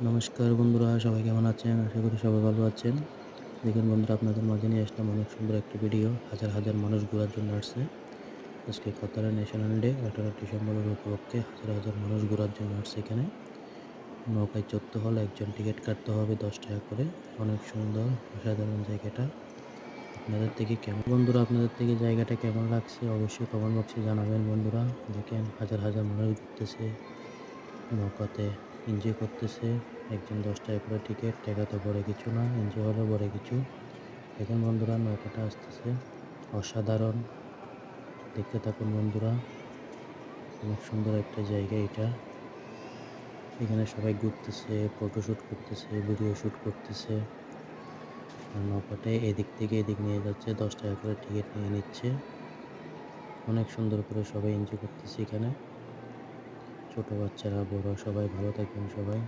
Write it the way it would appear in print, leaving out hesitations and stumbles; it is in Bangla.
নমস্কার বন্ধুরা, সবাই কেমন আছেন? আশা করি সবাই ভালো আছেন। দেখুন বন্ধুরা, আপনাদের মাঝে নিয়ে আসলাম অনেক সুন্দর একটি ভিডিও। হাজার হাজার মানুষ ঘোরার জন্য আসছে। আজকে কাতারের ন্যাশনাল ডে 18 ডিসেম্বরের উপলক্ষে হাজার হাজার মানুষ ঘোরার জন্য আসছে এখানে। নৌকায় চড়তে হলে একজন টিকিট কাটতে হবে 10 টাকা করে। অনেক সুন্দর অসাধারণ জায়গাটা। আপনাদের থেকে জায়গাটা কেমন লাগছে অবশ্যই কমেন্ট বক্সে জানাবেন বন্ধুরা। দেখেন হাজার হাজার মানুষ ঘুরতেছে নৌকাতে, এনজয় করতেছে। একজন 10 টাকা করে টিকিট, টাকা তো বড় কিছু না, এনজয় হলো বড় কিছু। দেখেন বন্ধুরা, নৌকাটা আসতেছে, অসাধারণ। দেখতে থাকুন বন্ধুরা, অনেক সুন্দর একটা জায়গা এটা। এখানে সবাই ঘুরতেছে, ফটোশ্যুট করতেছে, ভিডিও শ্যুট করতেছে। আর নৌকাটা এদিক থেকে এদিক নিয়ে যাচ্ছে, 10 টাকা করে টিকিট নিয়ে নিচ্ছে। অনেক সুন্দর করে সবাই এনজয় করতেছে এখানে। ছোট বাচ্চারা, বড় সবাই ভালো থাকবেন সবাই।